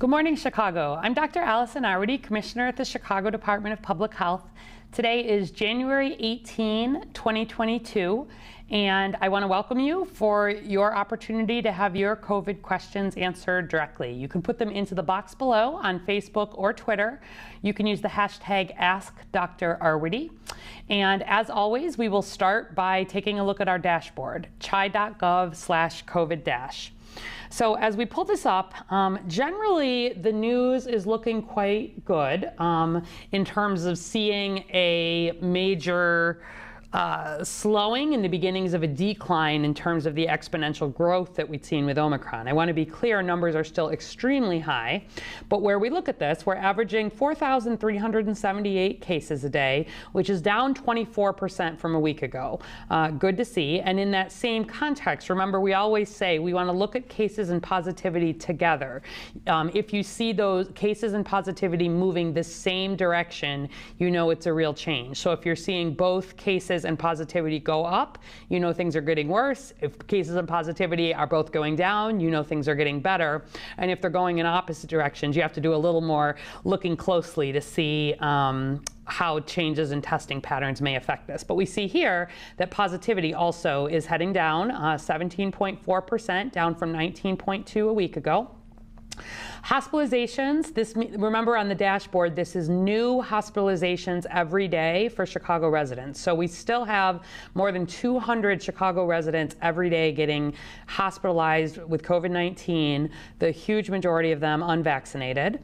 Good morning, Chicago. I'm Dr. Allison Arwady, Commissioner at the Chicago Department of Public Health. Today is January 18, 2022, and I want to welcome you for your opportunity to have your COVID questions answered directly. You can put them into the box below on Facebook or Twitter. You can use the hashtag AskDrArwady. And as always, we will start by taking a look at our dashboard, chi.gov/COVID-. So as we pull this up, generally the news is looking quite good in terms of seeing a major slowing in the beginnings of a decline in terms of the exponential growth that we've seen with Omicron. I want to be clear, numbers are still extremely high, but where we look at this, we're averaging 4,378 cases a day, which is down 24% from a week ago. Good to see. And in that same context, remember, we always say we want to look at cases and positivity together. If you see those cases and positivity moving the same direction, you know it's a real change. So if you're seeing both cases and positivity go up, you know things are getting worse. If cases and positivity are both going down, you know things are getting better. And if they're going in opposite directions, you have to do a little more looking closely to see how changes in testing patterns may affect this. But we see here that positivity also is heading down, 17.4%, down from 19.2 a week ago. Hospitalizations, remember on the dashboard, this is new hospitalizations every day for Chicago residents. So we still have more than 200 Chicago residents every day getting hospitalized with COVID-19, the huge majority of them unvaccinated.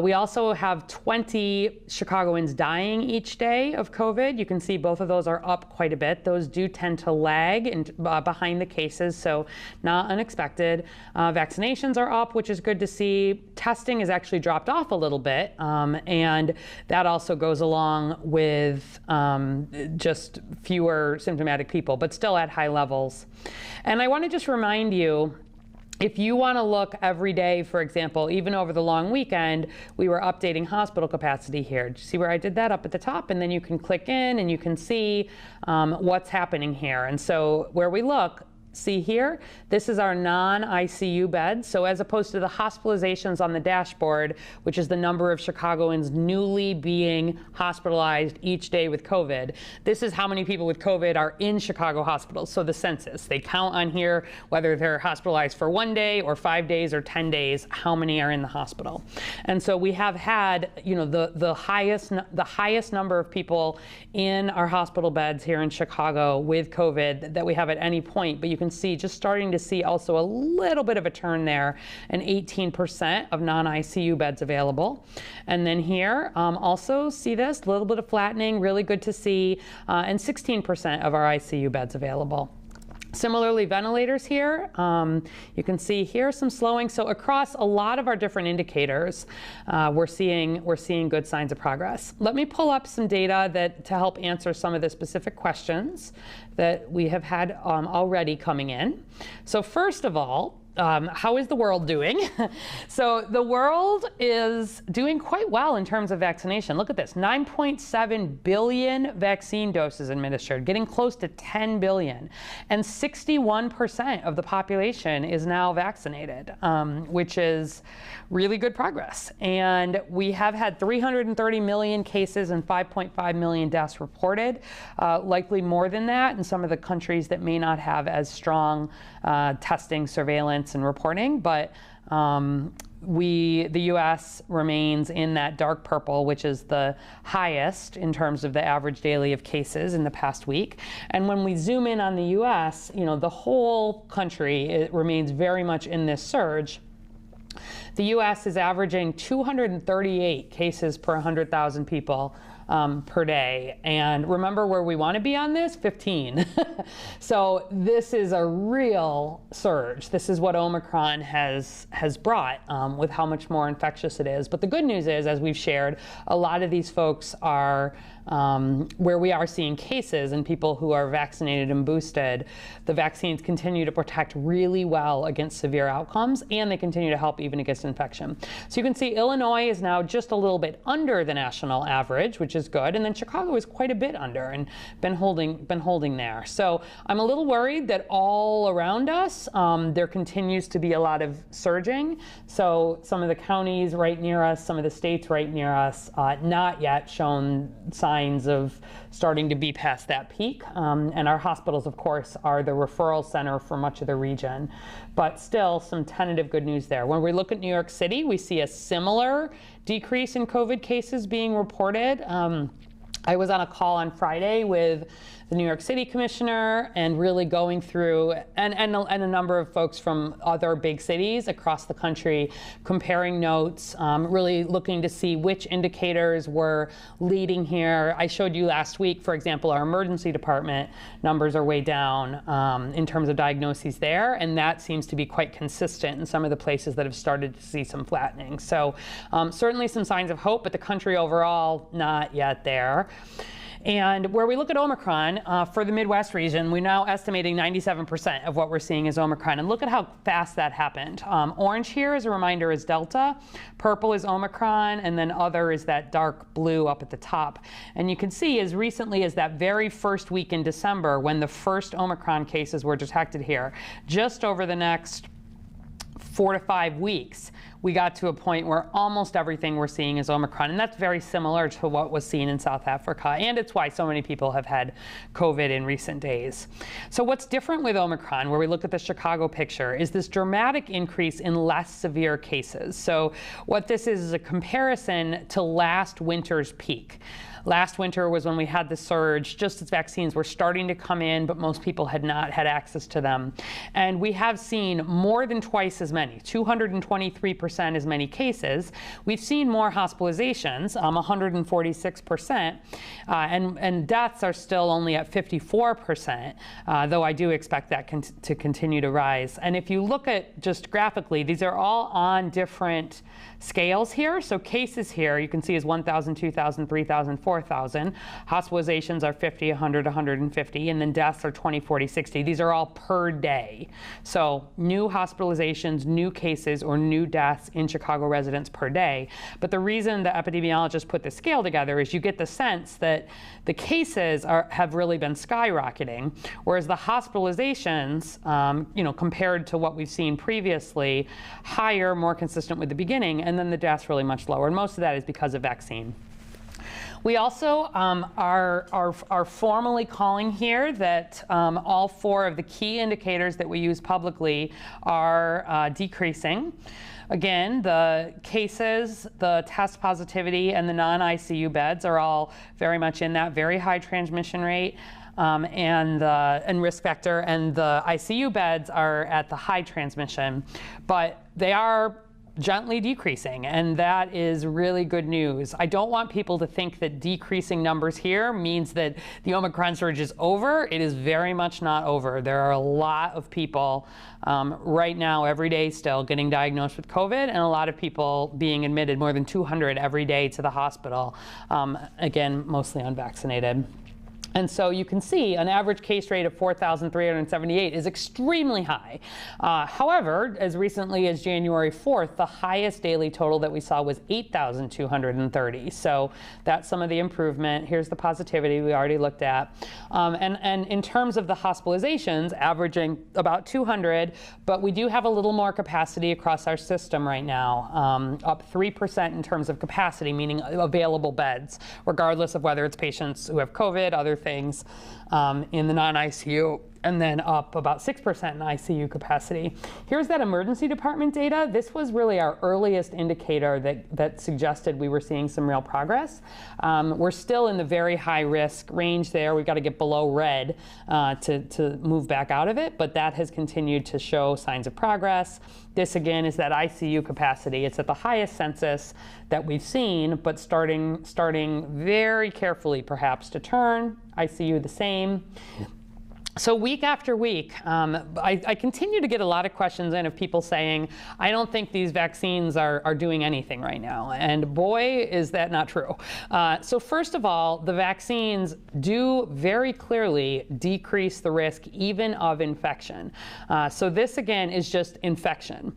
We also have 20 Chicagoans dying each day of COVID. You can see both of those are up quite a bit. Those do tend to lag behind the cases, so not unexpected. Vaccinations are up, which is good to see. Testing has actually dropped off a little bit, and that also goes along with just fewer symptomatic people, but still at high levels. And I want to just remind you, if you want to look every day, for example, even over the long weekend, we were updating hospital capacity here. Do you see where I did that up at the top? And then you can click in and you can see what's happening here. And so where we look, see here, this is our non-ICU beds. So as opposed to the hospitalizations on the dashboard, which is the number of Chicagoans newly being hospitalized each day with COVID, this is how many people with COVID are in Chicago hospitals. So the census, they count on here whether they're hospitalized for 1 day or 5 days or 10 days, how many are in the hospital. And so we have had, you know, the highest number of people in our hospital beds here in Chicago with COVID that we have at any point. But you can see, just starting to see also a little bit of a turn there, and 18% of non-ICU beds available. And then here, also see this, little bit of flattening, really good to see, and 16% of our ICU beds available. Similarly, ventilators here, you can see here some slowing. So across a lot of our different indicators, we're seeing good signs of progress. Let me pull up some data to help answer some of the specific questions that we have had already coming in. So first of all, how is the world doing? So the world is doing quite well in terms of vaccination. Look at this, 9.7 billion vaccine doses administered, getting close to 10 billion. And 61% of the population is now vaccinated, which is really good progress. And we have had 330 million cases and 5.5 million deaths reported, likely more than that in some of the countries that may not have as strong testing, surveillance, and reporting, but the U.S. remains in that dark purple, which is the highest in terms of the average daily of cases in the past week. And when we zoom in on the U.S., you know, the whole country remains very much in this surge. The U.S. is averaging 238 cases per 100,000 people per day. And remember where we want to be on this? 15. So this is a real surge. This is what Omicron has brought with how much more infectious it is. But the good news is, as we've shared, a lot of these folks are where we are seeing cases in people who are vaccinated and boosted, the vaccines continue to protect really well against severe outcomes, and they continue to help even against infection. So you can see Illinois is now just a little bit under the national average, which is good, and then Chicago is quite a bit under and been holding there. So I'm a little worried that all around us there continues to be a lot of surging. So some of the counties right near us, some of the states right near us, not yet shown signs of starting to be past that peak. And our hospitals, of course, are the referral center for much of the region. But still, some tentative good news there. When we look at New York City, we see a similar decrease in COVID cases being reported. I was on a call on Friday with the New York City commissioner and really going through, and a number of folks from other big cities across the country, comparing notes, really looking to see which indicators were leading here. I showed you last week, for example, our emergency department numbers are way down in terms of diagnoses there, and that seems to be quite consistent in some of the places that have started to see some flattening. So certainly some signs of hope, but the country overall, not yet there. And where we look at Omicron, for the Midwest region, we're now estimating 97% of what we're seeing is Omicron. And look at how fast that happened. Orange here, as a reminder, is Delta. Purple is Omicron, and then other is that dark blue up at the top. And you can see as recently as that very first week in December, when the first Omicron cases were detected here, just over the next 4 to 5 weeks, we got to a point where almost everything we're seeing is Omicron. And that's very similar to what was seen in South Africa. And it's why so many people have had COVID in recent days. So what's different with Omicron, where we look at the Chicago picture, is this dramatic increase in less severe cases. So what this is a comparison to last winter's peak. Last winter was when we had the surge, just as vaccines were starting to come in, but most people had not had access to them. And we have seen more than twice as many, 223% as many cases. We've seen more hospitalizations, 146%, and deaths are still only at 54%, though I do expect that to continue to rise. And if you look at just graphically, these are all on different scales here. So cases here, you can see is 1,000, 2,000, 3,000, 4,000. Hospitalizations are 50, 100, 150, and then deaths are 20, 40, 60. These are all per day. So new hospitalizations, new cases, or new deaths in Chicago residents per day. But the reason the epidemiologists put the scale together is you get the sense that the cases have really been skyrocketing, whereas the hospitalizations, compared to what we've seen previously, higher, more consistent with the beginning, and then the deaths really much lower. And most of that is because of vaccine. We also are formally calling here that all 4 of the key indicators that we use publicly are decreasing. Again, the cases, the test positivity, and the non-ICU beds are all very much in that very high transmission rate and risk factor, and the ICU beds are at the high transmission, but they are gently decreasing, and that is really good news. I don't want people to think that decreasing numbers here means that the Omicron surge is over. It is very much not over. There are a lot of people right now, every day still, getting diagnosed with COVID, and a lot of people being admitted, more than 200 every day, to the hospital, again, mostly unvaccinated. And so you can see an average case rate of 4,378 is extremely high. However, as recently as January 4th, the highest daily total that we saw was 8,230. So that's some of the improvement. Here's the positivity we already looked at. And in terms of the hospitalizations, averaging about 200, but we do have a little more capacity across our system right now, up 3% in terms of capacity, meaning available beds, regardless of whether it's patients who have COVID, other things in the non-ICU, and then up about 6% in ICU capacity. Here's that emergency department data. This was really our earliest indicator that suggested we were seeing some real progress. We're still in the very high risk range there. We've got to get below red to move back out of it, but that has continued to show signs of progress. This again is that ICU capacity. It's at the highest census that we've seen, but starting very carefully perhaps to turn. ICU the same. So week after week, I continue to get a lot of questions in of people saying, I don't think these vaccines are doing anything right now. And boy, is that not true. So first of all, the vaccines do very clearly decrease the risk even of infection. So this, again, is just infection.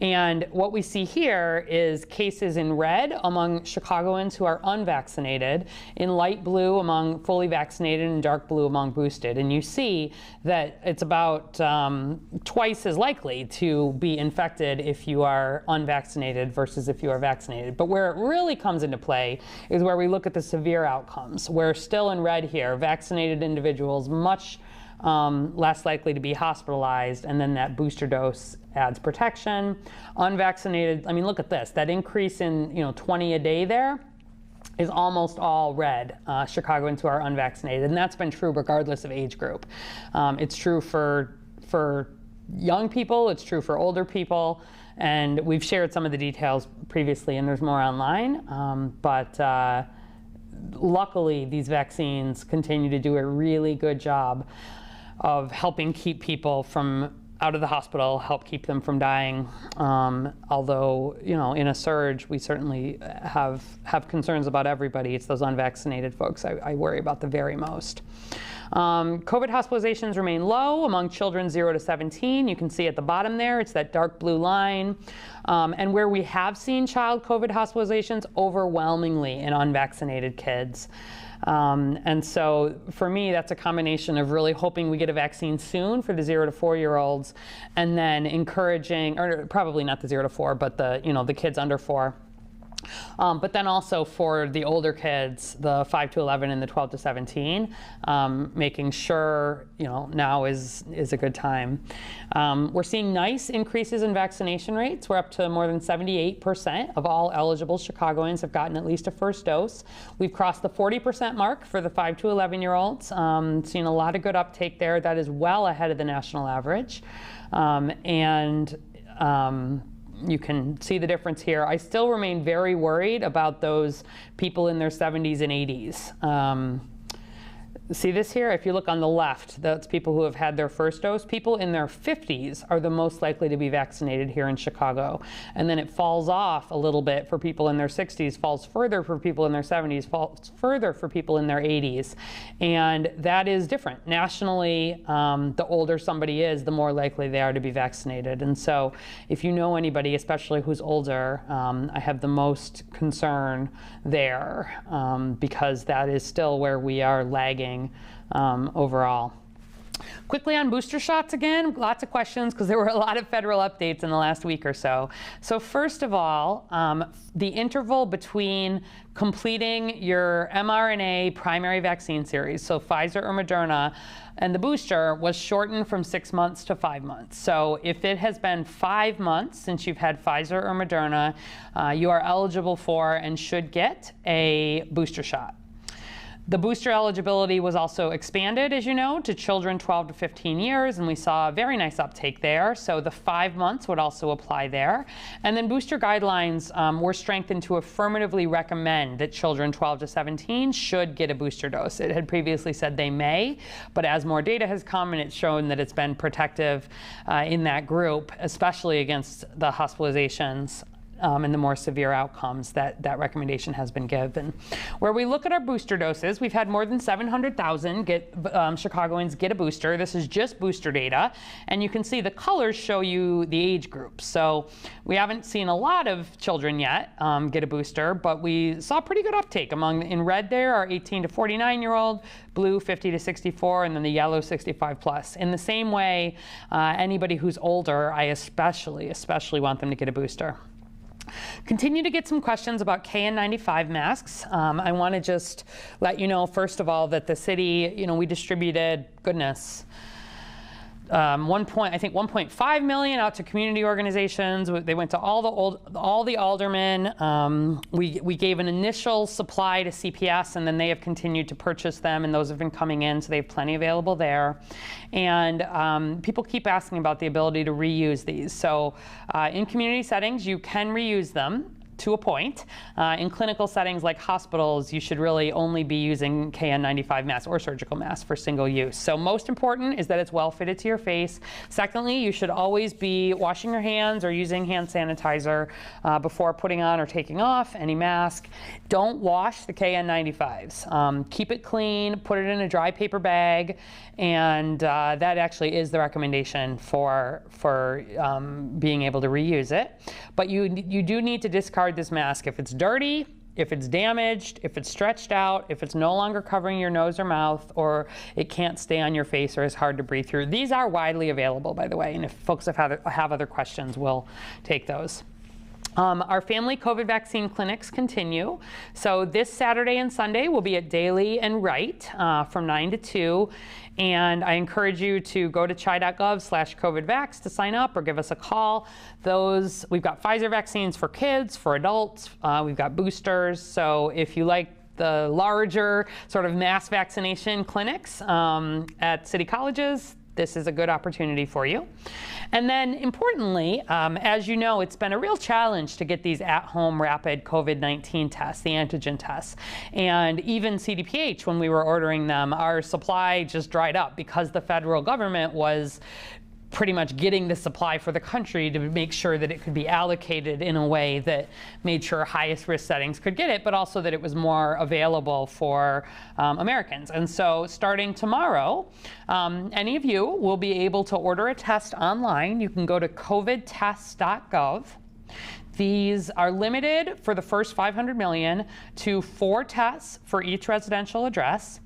And what we see here is cases in red among Chicagoans who are unvaccinated, in light blue among fully vaccinated, and dark blue among boosted. And you see that it's about twice as likely to be infected if you are unvaccinated versus if you are vaccinated. But where it really comes into play is where we look at the severe outcomes, where still in red here, vaccinated individuals much less likely to be hospitalized, and then that booster dose adds protection. Unvaccinated, I mean, look at this. That increase in 20 a day there is almost all red, Chicagoans who are unvaccinated, and that's been true regardless of age group. It's true for young people, it's true for older people, and we've shared some of the details previously, and there's more online, but luckily these vaccines continue to do a really good job of helping keep people from out of the hospital, help keep them from dying. Although, in a surge, we certainly have concerns about everybody. It's those unvaccinated folks I worry about the very most. COVID hospitalizations remain low among children 0 to 17. You can see at the bottom there, it's that dark blue line. And where we have seen child COVID hospitalizations, overwhelmingly in unvaccinated kids. And so for me, that's a combination of really hoping we get a vaccine soon for the 0 to 4-year-olds, and then encouraging, or probably not the 0 to 4, but the kids under 4. But then also for the older kids, the 5 to 11 and the 12 to 17, making sure now is a good time. We're seeing nice increases in vaccination rates. We're up to more than 78% of all eligible Chicagoans have gotten at least a first dose. We've crossed the 40% mark for the 5 to 11-year-olds. Seeing a lot of good uptake there. That is well ahead of the national average. You can see the difference here. I still remain very worried about those people in their 70s and 80s. See this here? If you look on the left, that's people who have had their first dose. People in their 50s are the most likely to be vaccinated here in Chicago. And then it falls off a little bit for people in their 60s, falls further for people in their 70s, falls further for people in their 80s. And that is different. Nationally, the older somebody is, the more likely they are to be vaccinated. And so if you know anybody, especially who's older, I have the most concern there because that is still where we are lagging overall. Quickly on booster shots again, lots of questions because there were a lot of federal updates in the last week or so. So first of all, the interval between completing your mRNA primary vaccine series, so Pfizer or Moderna, and the booster was shortened from 6 months to 5 months. So if it has been 5 months since you've had Pfizer or Moderna, you are eligible for and should get a booster shot. The booster eligibility was also expanded, as you know, to children 12 to 15 years, and we saw a very nice uptake there. So the 5 months would also apply there. And then booster guidelines were strengthened to affirmatively recommend that children 12 to 17 should get a booster dose. It had previously said they may, but as more data has come and it's shown that it's been protective in that group, especially against the hospitalizations and the more severe outcomes, that recommendation has been given. Where we look at our booster doses, we've had more than 700,000 Chicagoans get a booster. This is just booster data, and you can see the colors show you the age groups. So we haven't seen a lot of children yet get a booster, but we saw pretty good uptake among, in red there, our 18 to 49-year-old, blue 50 to 64, and then the yellow 65 plus. In the same way, anybody who's older, I especially want them to get a booster. Continue to get some questions about KN95 masks. I want to just let you know, first of all, that the city, we distributed, goodness, I think 1.5 million out to community organizations. They went to all the aldermen. We gave an initial supply to CPS, and then they have continued to purchase them, and those have been coming in, so they have plenty available there. And people keep asking about the ability to reuse these. So in community settings, you can reuse them. to a point. In clinical settings like hospitals, you should really only be using KN95 masks or surgical masks for single use. So most important is that it's well fitted to your face. Secondly, you should always be washing your hands or using hand sanitizer before putting on or taking off any mask. Don't wash the KN95s. Keep it clean, put it in a dry paper bag, and that actually is the recommendation for being able to reuse it. But you do need to discard this mask if it's dirty, if it's damaged, if it's stretched out, if it's no longer covering your nose or mouth, or it can't stay on your face or is hard to breathe through. These are widely available, by the way, and if folks have other questions, we'll take those. Our family COVID vaccine clinics continue. So this Saturday and Sunday will be at Daly and Wright from 9 to 2. And I encourage you to go to chi.gov/COVIDvax to sign up or give us a call. We've got Pfizer vaccines for kids, for adults. We've got boosters. So if you like the larger sort of mass vaccination clinics at city colleges, this is a good opportunity for you. And then importantly, as you know, it's been a real challenge to get these at-home rapid COVID-19 tests, the antigen tests. And even CDPH, when we were ordering them, our supply just dried up because the federal government was pretty much getting the supply for the country to make sure that it could be allocated in a way that made sure highest risk settings could get it, but also that it was more available for Americans. And so starting tomorrow, any of you will be able to order a test online. You can go to covidtests.gov. These are limited for the first 500 million to 4 tests for each residential address.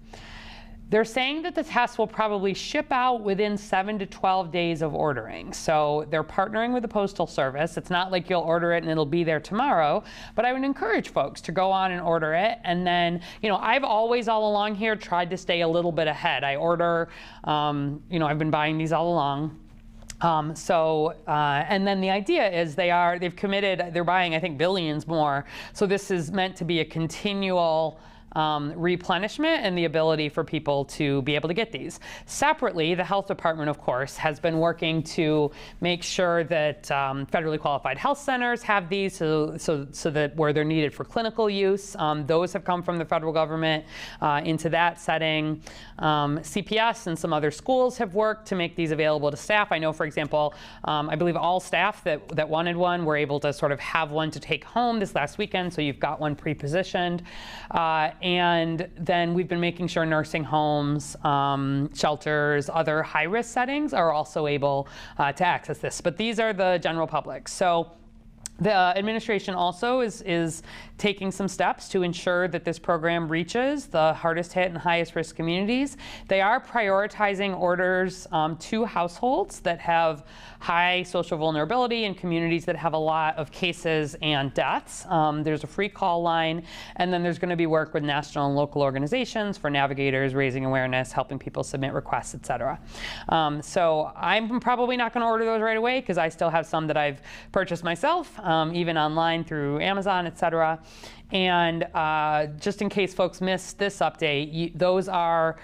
They're saying that the tests will probably ship out within 7 to 12 days of ordering. So they're partnering with the Postal Service. It's not like you'll order it and it'll be there tomorrow, but I would encourage folks to go on and order it. And then, I've always all along here tried to stay a little bit ahead. I order, I've been buying these all along. And then the idea is they've committed, they're buying, I think, billions more. So this is meant to be a continual replenishment and the ability for people to be able to get these. Separately, the health department, of course, has been working to make sure that federally qualified health centers have these so that where they're needed for clinical use, those have come from the federal government into that setting. CPS and some other schools have worked to make these available to staff. I know, for example, I believe all staff that wanted one were able to sort of have one to take home this last weekend, so you've got one pre-positioned. And then we've been making sure nursing homes, shelters, other high-risk settings are also able to access this. But these are the general public. So the administration also is taking some steps to ensure that this program reaches the hardest hit and highest risk communities. They are prioritizing orders to households that have high social vulnerability and communities that have a lot of cases and deaths. There's a free call line, and then there's going to be work with national and local organizations for navigators, raising awareness, helping people submit requests, et cetera. So I'm probably not going to order those right away because I still have some that I've purchased myself, even online through Amazon, et cetera. And just in case folks missed this update, those are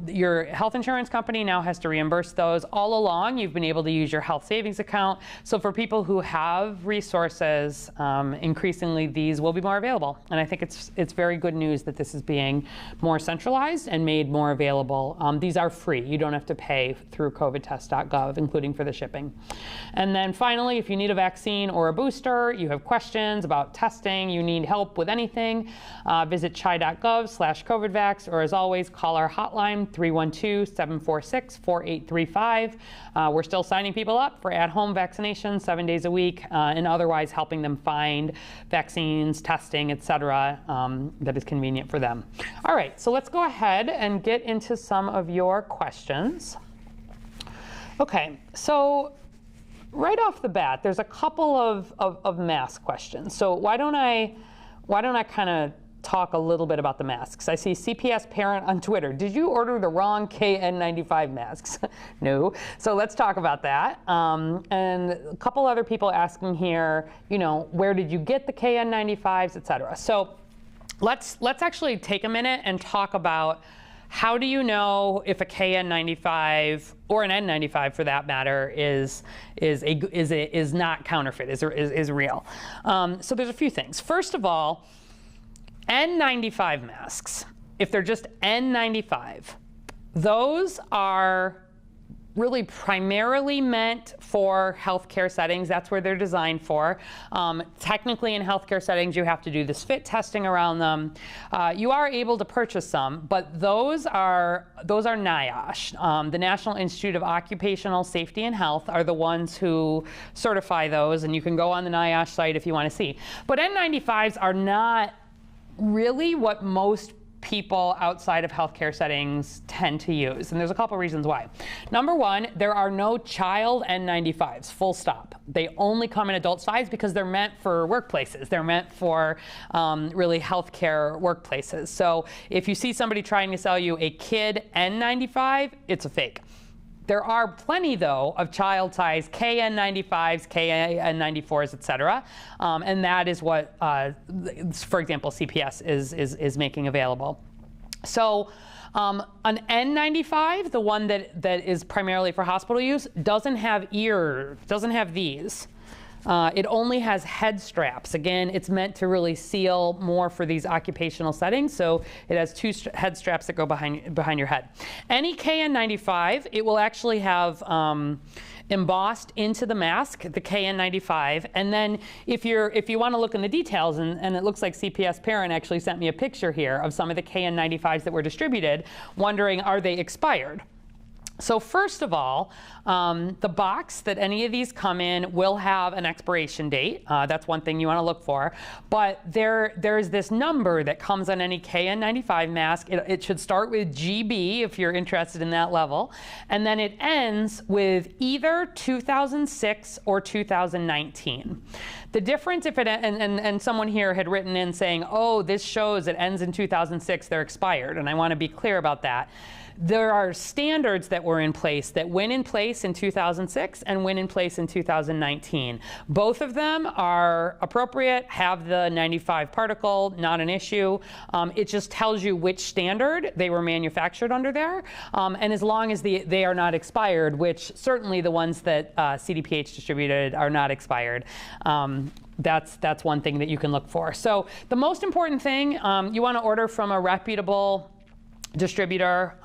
your health insurance company now has to reimburse those. All along, you've been able to use your health savings account. So for people who have resources, increasingly these will be more available. And I think it's very good news that this is being more centralized and made more available. These are free. You don't have to pay through covidtest.gov, including for the shipping. And then finally, if you need a vaccine or a booster, you have questions about testing, you need help with anything, visit chi.gov/COVIDvax, or as always, call our hotline 312-746-4835. We're still signing people up for at-home vaccinations 7 days a week, and otherwise helping them find vaccines, testing, et cetera, that is convenient for them. All right, so let's go ahead and get into some of your questions. Okay, so right off the bat, there's a couple of mask questions. So why don't I kind of talk a little bit about the masks? I see CPS parent on Twitter. Did you order the wrong KN95 masks? No. So let's talk about that. And a couple other people asking here, where did you get the KN95s, et cetera. So let's actually take a minute and talk about how do you know if a KN95 or an N95 for that matter is not counterfeit, is real? So there's a few things. First of all, N95 masks, if they're just N95, those are really primarily meant for healthcare settings. That's where they're designed for. Technically in healthcare settings, you have to do this fit testing around them. You are able to purchase some, but those are NIOSH. The National Institute of Occupational Safety and Health are the ones who certify those, and you can go on the NIOSH site if you want to see. But N95s are not really what most people outside of healthcare settings tend to use. And there's a couple reasons why. Number one, there are no child N95s, full stop. They only come in adult size because they're meant for workplaces. They're meant for really healthcare workplaces. So if you see somebody trying to sell you a kid N95, it's a fake. There are plenty, though, of child size KN95s, KN94s, et cetera. And that is what, for example, CPS is making available. So an N95, the one that is primarily for hospital use, doesn't have these. It only has head straps. Again, it's meant to really seal more for these occupational settings. So it has two head straps that go behind your head. Any KN95, it will actually have embossed into the mask, the KN95. And then if you want to look in the details, and it looks like CPS Parent actually sent me a picture here of some of the KN95s that were distributed, wondering, are they expired? So first of all, the box that any of these come in will have an expiration date. That's one thing you want to look for. But there's this number that comes on any KN95 mask. It should start with GB if you're interested in that level. And then it ends with either 2006 or 2019. The difference, if it, and someone here had written in saying, oh, this shows it ends in 2006, they're expired. And I want to be clear about that. There are standards that were in place that went in place in 2006 and went in place in 2019. Both of them are appropriate, have the 95 particle, not an issue. It just tells you which standard they were manufactured under there. And as long as they are not expired, which certainly the ones that CDPH distributed are not expired, that's one thing that you can look for. So the most important thing, you want to order from a reputable distributor.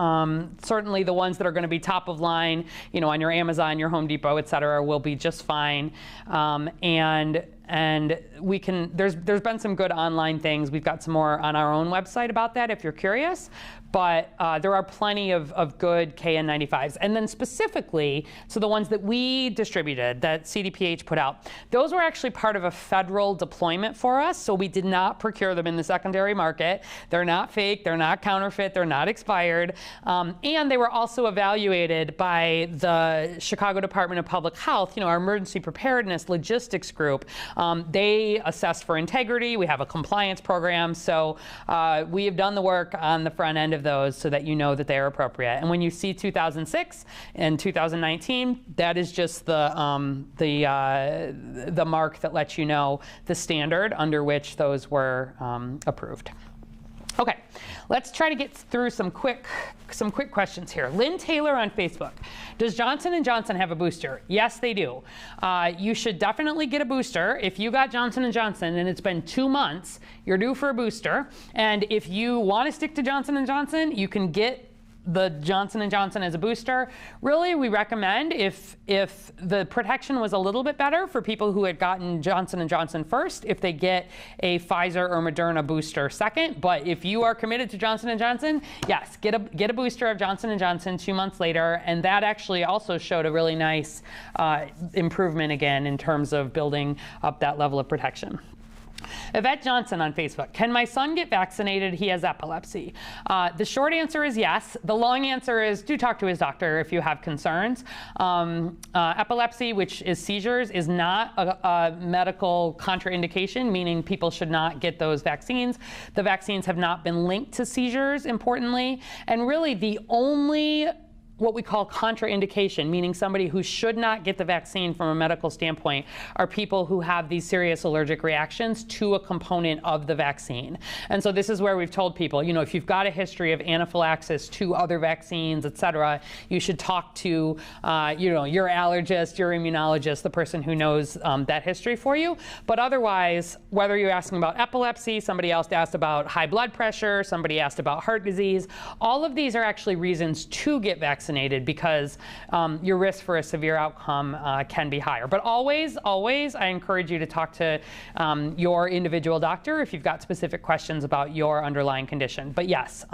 Certainly the ones that are going to be top of line, on your Amazon, your Home Depot, et cetera, will be just fine. And we can, there's been some good online things. We've got some more on our own website about that if you're curious. But there are plenty of good KN95s. And then specifically, so the ones that we distributed, that CDPH put out, those were actually part of a federal deployment for us. So we did not procure them in the secondary market. They're not fake. They're not counterfeit. They're not expired. And they were also evaluated by the Chicago Department of Public Health, our emergency preparedness logistics group. They assess for integrity. We have a compliance program. So we have done the work on the front end of those so that you know that they are appropriate. And when you see 2006 and 2019, that is just the mark that lets you know the standard under which those were approved. Okay, let's try to get through some quick questions here. Lynn Taylor on Facebook. Does Johnson & Johnson have a booster? Yes, they do. You should definitely get a booster. If you got Johnson & Johnson and it's been 2 months, you're due for a booster. And if you want to stick to Johnson & Johnson, you can get the Johnson & Johnson as a booster. Really, we recommend if the protection was a little bit better for people who had gotten Johnson & Johnson first, if they get a Pfizer or Moderna booster second. But if you are committed to Johnson & Johnson, yes, get a booster of Johnson & Johnson 2 months later. And that actually also showed a really nice improvement again in terms of building up that level of protection. Yvette Johnson on Facebook. Can my son get vaccinated? He has epilepsy. The short answer is yes. The long answer is do talk to his doctor if you have concerns. Epilepsy, which is seizures, is not a medical contraindication, meaning people should not get those vaccines. The vaccines have not been linked to seizures, importantly. And really the only what we call contraindication, meaning somebody who should not get the vaccine from a medical standpoint, are people who have these serious allergic reactions to a component of the vaccine. And so this is where we've told people, you know, if you've got a history of anaphylaxis to other vaccines, et cetera, you should talk to, you know, your allergist, your immunologist, the person who knows that history for you. But otherwise, whether you're asking about epilepsy, somebody else asked about high blood pressure, somebody asked about heart disease, all of these are actually reasons to get vaccinated because your risk for a severe outcome can be higher. But always, I encourage you to talk to your individual doctor if you've got specific questions about your underlying condition. But yes,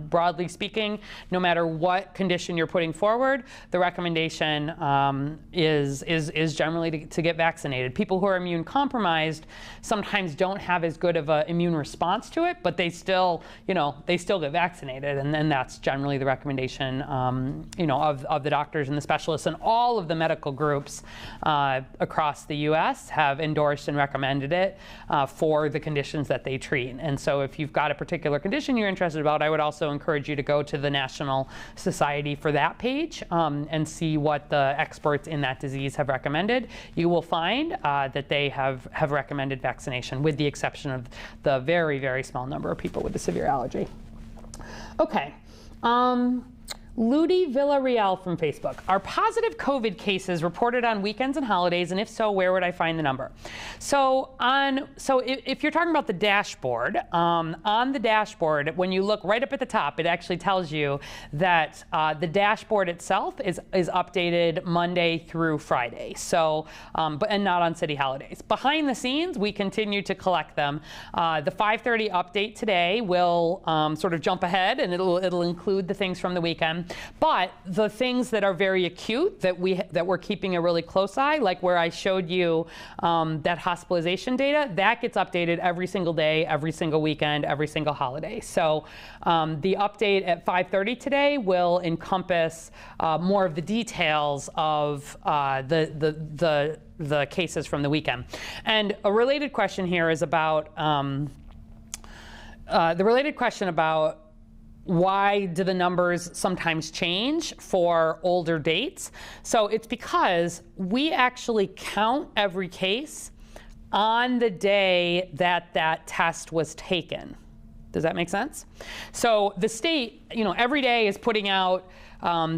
broadly speaking, no matter what condition you're putting forward, the recommendation is generally to get vaccinated. People who are immune compromised sometimes don't have as good of an immune response to it, but they still, you know, they still get vaccinated, and then that's generally the recommendation, you know, of the doctors and the specialists, and all of the medical groups across the U.S. have endorsed and recommended it for the conditions that they treat. And so if you've got a particular condition you're interested about, I would also encourage you to go to the National Society for that page and see what the experts in that disease have recommended. You will find that they have recommended vaccination, with the exception of the very, very small number of people with a severe allergy. Okay. Ludi Villarreal from Facebook. Are positive COVID cases reported on weekends and holidays? And if so, where would I find the number? So if you're talking about the dashboard, on the dashboard, when you look right up at the top, it actually tells you that the dashboard itself is updated Monday through Friday. So, and not on city holidays. Behind the scenes, we continue to collect them. The 5:30 update today will sort of jump ahead, and it'll include the things from the weekend. But the things that are very acute that we're keeping a really close eye, like where I showed you that hospitalization data, that gets updated every single day, every single weekend, every single holiday. So the update at 5:30 today will encompass more of the details of the cases from the weekend. And a related question here is about why do the numbers sometimes change for older dates? So it's because we actually count every case on the day that that test was taken. Does that make sense? So the state, you know, every day is putting out,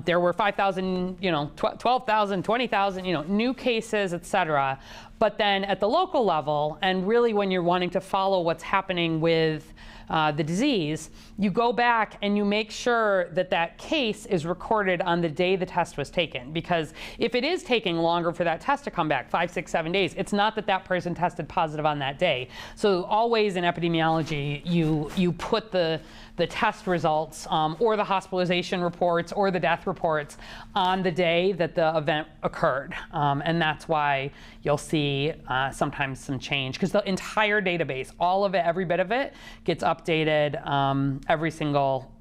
there were 5,000, you know, 12,000, 20,000, you know, new cases, et cetera. But then at the local level, and really when you're wanting to follow what's happening with the disease, you go back and you make sure that that case is recorded on the day the test was taken. Because if it is taking longer for that test to come back, 5, 6, 7 days, it's not that that person tested positive on that day. So always in epidemiology, you put the test results or the hospitalization reports or the death reports on the day that the event occurred. And that's why you'll see sometimes some change, because the entire database, all of it, every bit of it, gets updated every single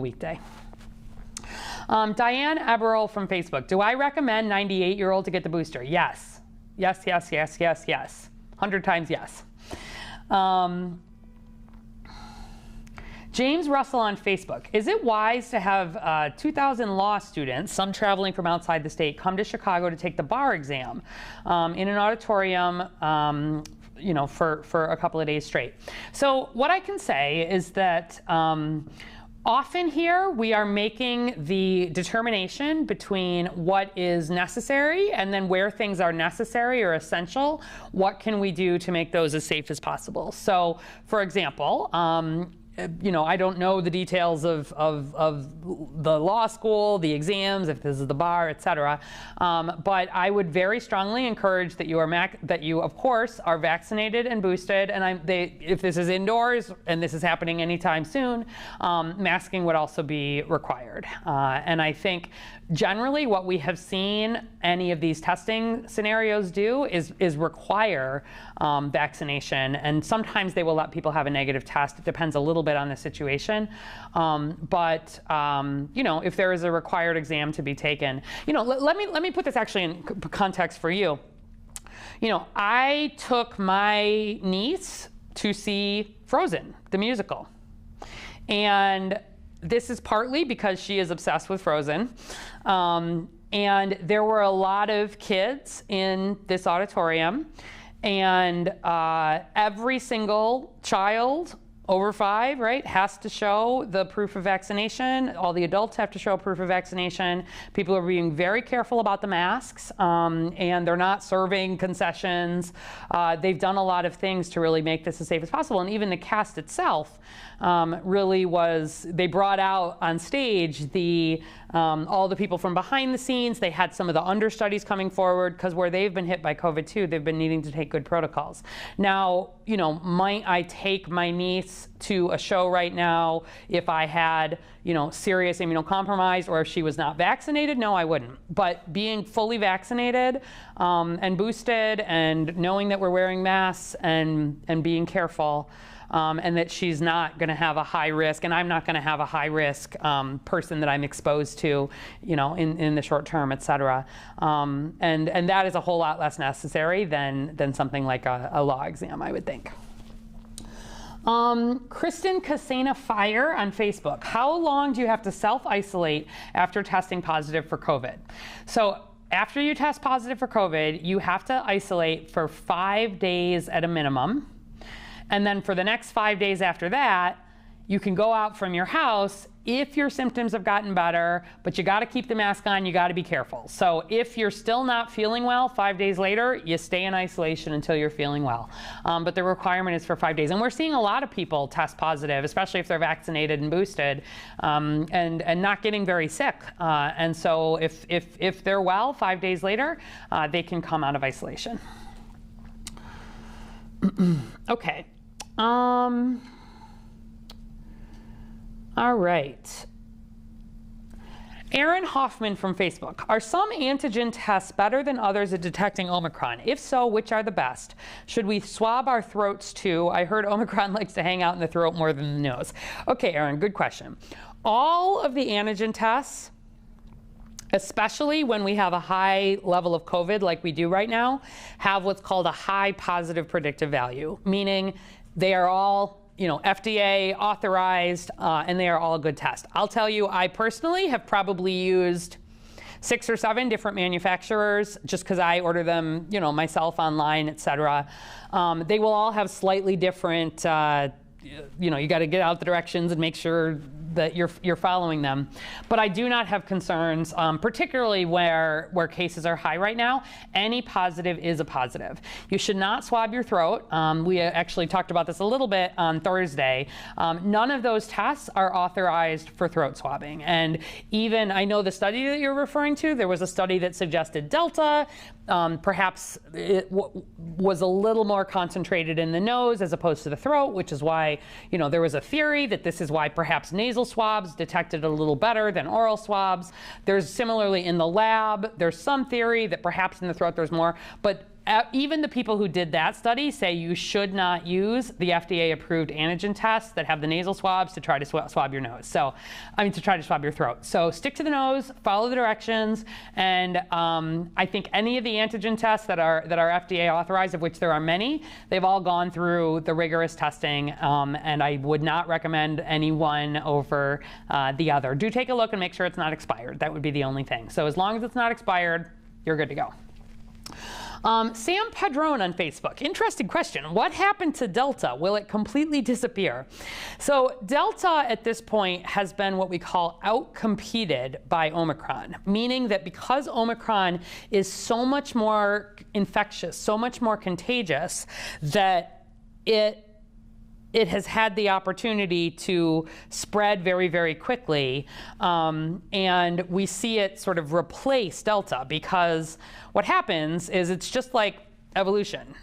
weekday. Diane Eberl from Facebook. Do I recommend 98-year-old to get the booster? Yes. Yes, yes, yes, yes, yes. 100 times yes. James Russell on Facebook. Is it wise to have 2,000 law students, some traveling from outside the state, come to Chicago to take the bar exam in an auditorium, you know, for a couple of days straight? So what I can say is that often here we are making the determination between what is necessary and then where things are necessary or essential, what can we do to make those as safe as possible? So for example, you know, I don't know the details of the law school, the exams, if this is the bar, et cetera. But I would very strongly encourage that you of course, are vaccinated and boosted. And if this is indoors and this is happening anytime soon, masking would also be required. And I think generally what we have seen any of these testing scenarios do is require vaccination. And sometimes they will let people have a negative test. It depends a little bit on the situation. But you know, if there is a required exam to be taken, you know, let me put this actually in context for you. You know, I took my niece to see Frozen, the musical. And this is partly because she is obsessed with Frozen. And there were a lot of kids in this auditorium, and every single child over 5, right, has to show the proof of vaccination. All the adults have to show proof of vaccination. People are being very careful about the masks, and they're not serving concessions. They've done a lot of things to really make this as safe as possible. And even the cast itself really was, they brought out on stage all the people from behind the scenes. They had some of the understudies coming forward, because where they've been hit by COVID too, they've been needing to take good protocols. Now, you know, might I take my niece to a show right now if I had, you know, serious immunocompromised, or if she was not vaccinated? No, I wouldn't. But being fully vaccinated and boosted, and knowing that we're wearing masks and being careful, and that she's not going to have a high risk, and I'm not going to have a high risk person that I'm exposed to, you know, in the short term, et cetera. And that is a whole lot less necessary than something like a law exam, I would think. Kristen Casena Fire on Facebook. How long do you have to self-isolate after testing positive for COVID? So after you test positive for COVID, you have to isolate for 5 days at a minimum. And then for the next 5 days after that, you can go out from your house if your symptoms have gotten better, but you got to keep the mask on, you got to be careful. So if you're still not feeling well 5 days later, you stay in isolation until you're feeling well. But the requirement is for 5 days. And we're seeing a lot of people test positive, especially if they're vaccinated and boosted, and not getting very sick. And so if they're well 5 days later, they can come out of isolation. Okay. All right. Aaron Hoffman from Facebook. Are some antigen tests better than others at detecting Omicron? If so, which are the best? Should we swab our throats too? I heard Omicron likes to hang out in the throat more than the nose. Okay, Aaron, good question. All of the antigen tests, especially when we have a high level of COVID like we do right now, have what's called a high positive predictive value, meaning they are all, you know, FDA authorized, and they are all a good test. I'll tell you, I personally have probably used 6 or 7 different manufacturers just because I order them, you know, myself online, et cetera. They will all have slightly different, you know, you got to get out the directions and make sure that you're following them. But I do not have concerns, particularly where cases are high right now. Any positive is a positive. You should not swab your throat. We actually talked about this a little bit on Thursday. None of those tests are authorized for throat swabbing. And even, I know the study that you're referring to, there was a study that suggested Delta, perhaps it was a little more concentrated in the nose as opposed to the throat, which is why, you know, there was a theory that this is why perhaps nasal swabs detected a little better than oral swabs. There's similarly in the lab, there's some theory that perhaps in the throat there's more, but even the people who did that study say you should not use the FDA-approved antigen tests that have the nasal swabs to try to swab your nose. So, I mean, to try to swab your throat. So stick to the nose, follow the directions, and I think any of the antigen tests that are FDA authorized, of which there are many, they've all gone through the rigorous testing, and I would not recommend any one over the other. Do take a look and make sure it's not expired. That would be the only thing. So as long as it's not expired, you're good to go. Sam Padron on Facebook. Interesting question. What happened to Delta? Will it completely disappear? So Delta at this point has been what we call outcompeted by Omicron, meaning that because Omicron is so much more infectious, so much more contagious, that it has had the opportunity to spread very, very quickly. And we see it sort of replace Delta, because what happens is it's just like evolution,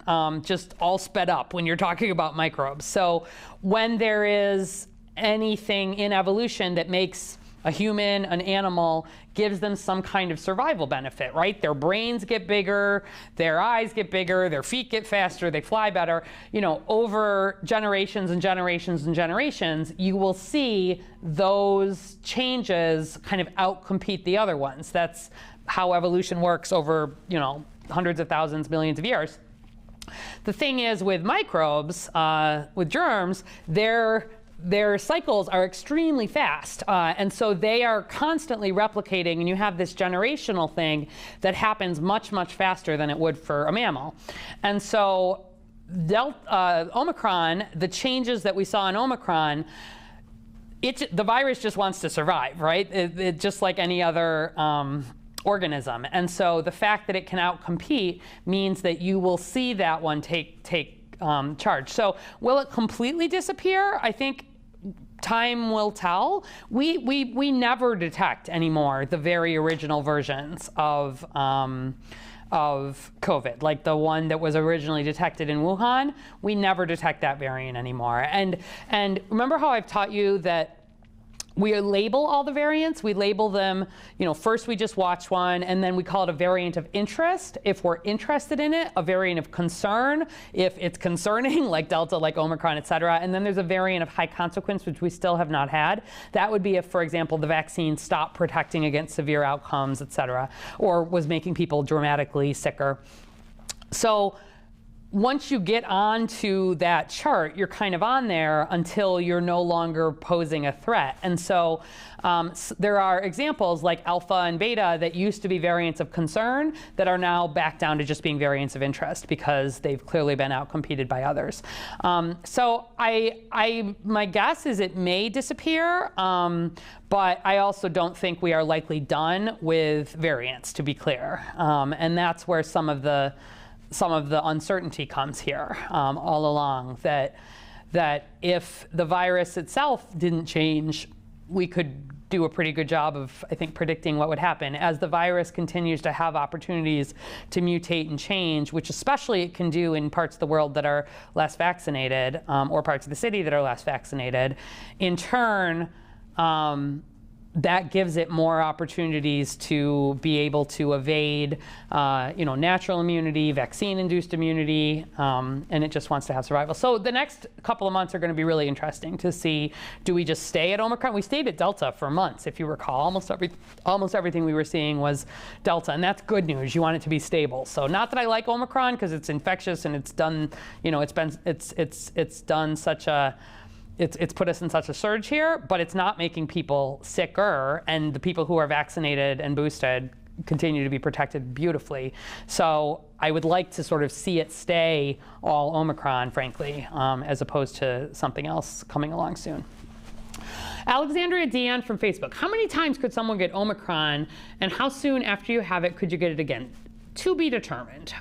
just all sped up when you're talking about microbes. So when there is anything in evolution that makes a human, an animal, gives them some kind of survival benefit, right? Their brains get bigger, their eyes get bigger, their feet get faster, they fly better. You know, over generations and generations and generations, you will see those changes kind of outcompete the other ones. That's how evolution works over, you know, hundreds of thousands, millions of years. The thing is with microbes, with germs, their cycles are extremely fast. And so they are constantly replicating, and you have this generational thing that happens much, much faster than it would for a mammal. And so Omicron, the changes that we saw in Omicron, the virus just wants to survive, right? It just like any other organism. And so the fact that it can outcompete means that you will see that one take charge. So will it completely disappear? I think time will tell. We never detect anymore the very original versions of COVID, like the one that was originally detected in Wuhan. We never detect that variant anymore. And remember how I've taught you that we label all the variants. We label them, first we just watch one, and then we call it a variant of interest if we're interested in it, a variant of concern if it's concerning, like Delta, like Omicron, et cetera. And then there's a variant of high consequence, which we still have not had. That would be if, for example, the vaccine stopped protecting against severe outcomes, et cetera, or was making people dramatically sicker. So once you get onto that chart, you're kind of on there until you're no longer posing a threat. And so there are examples like alpha and beta that used to be variants of concern that are now back down to just being variants of interest because they've clearly been outcompeted by others. So my guess is it may disappear, but I also don't think we are likely done with variants, to be clear. And that's where some of the uncertainty comes here all along, that if the virus itself didn't change, we could do a pretty good job of, I think, predicting what would happen. As the virus continues to have opportunities to mutate and change, which especially it can do in parts of the world that are less vaccinated, or parts of the city that are less vaccinated, in turn, that gives it more opportunities to be able to evade, natural immunity, vaccine-induced immunity, and it just wants to have survival. So the next couple of months are going to be really interesting to see, do we just stay at Omicron? We stayed at Delta for months, if you recall. Almost everything we were seeing was Delta, and that's good news. You want it to be stable. So not that I like Omicron because it's infectious and it's done, it's done such a. It's put us in such a surge here, but it's not making people sicker, and the people who are vaccinated and boosted continue to be protected beautifully. So I would like to sort of see it stay all Omicron, frankly, as opposed to something else coming along soon. Alexandria Dion from Facebook. How many times could someone get Omicron, and how soon after you have it could you get it again? To be determined.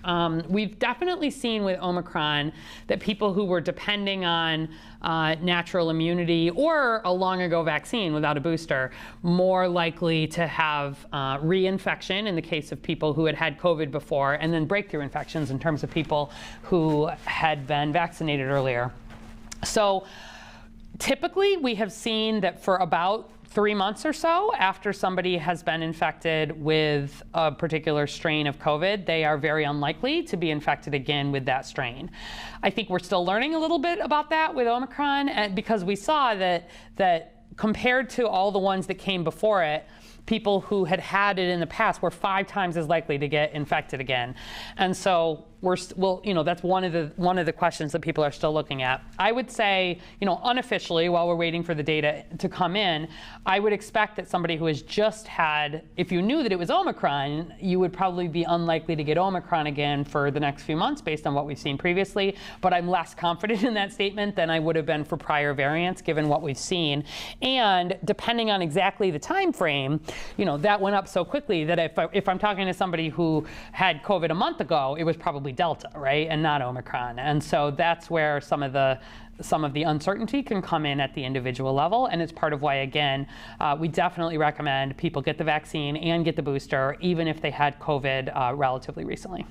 We've definitely seen with Omicron that people who were depending on natural immunity or a long ago vaccine without a booster, more likely to have reinfection in the case of people who had had COVID before, and then breakthrough infections in terms of people who had been vaccinated earlier. So typically we have seen that for about 3 months or so after somebody has been infected with a particular strain of COVID, they are very unlikely to be infected again with that strain. I think we're still learning a little bit about that with Omicron, and because we saw that compared to all the ones that came before it, people who had had it in the past were 5 times as likely to get infected again. And so that's one of the questions that people are still looking at. I would say, unofficially, while we're waiting for the data to come in, I would expect that somebody who has just had, if you knew that it was Omicron, you would probably be unlikely to get Omicron again for the next few months based on what we've seen previously. But I'm less confident in that statement than I would have been for prior variants, given what we've seen. And depending on exactly the time frame, that went up so quickly that if I'm talking to somebody who had COVID a month ago, it was probably Delta, right, and not Omicron. And so that's where some of the uncertainty can come in at the individual level, and it's part of why, again, we definitely recommend people get the vaccine and get the booster, even if they had COVID relatively recently.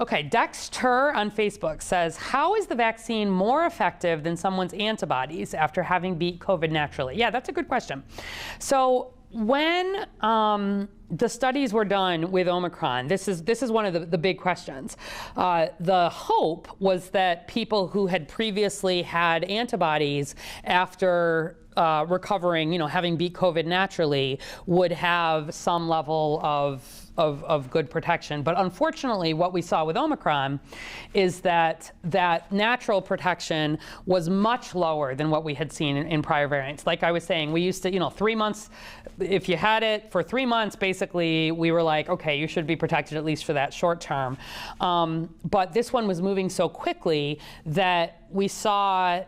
Okay, Dexter on Facebook says, how is the vaccine more effective than someone's antibodies after having beat COVID naturally? Yeah, that's a good question. So when the studies were done with Omicron, this is one of the big questions. The hope was that people who had previously had antibodies after recovering, having beat COVID naturally, would have some level of good protection. But unfortunately, what we saw with Omicron is that natural protection was much lower than what we had seen in prior variants. Like I was saying, we used to, 3 months, if you had it for 3 months, basically, we were like, okay, you should be protected at least for that short term. But this one was moving so quickly that we saw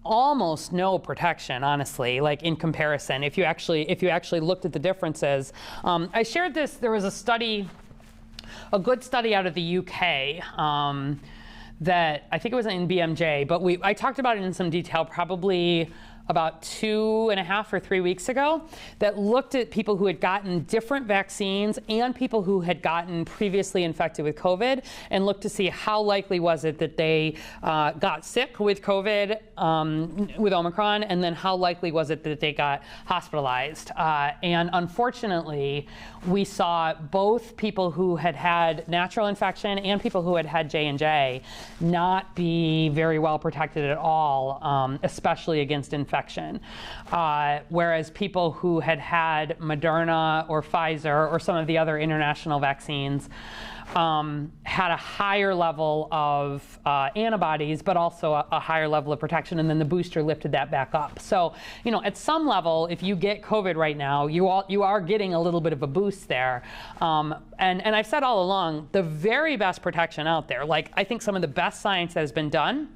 almost no protection, honestly, like in comparison, if you actually looked at the differences. I shared this, there was a good study out of the UK that I think it was in BMJ, but I talked about it in some detail probably about 2.5 or 3 weeks ago, that looked at people who had gotten different vaccines and people who had gotten previously infected with COVID, and looked to see how likely was it that they got sick with COVID, with Omicron, and then how likely was it that they got hospitalized. And unfortunately, we saw both people who had had natural infection and people who had had J&J not be very well protected at all, especially against infection. Whereas people who had had Moderna or Pfizer or some of the other international vaccines had a higher level of antibodies, but also a higher level of protection, and then the booster lifted that back up. So, at some level, if you get COVID right now, you are getting a little bit of a boost there. And I've said all along, the very best protection out there, like I think some of the best science that has been done,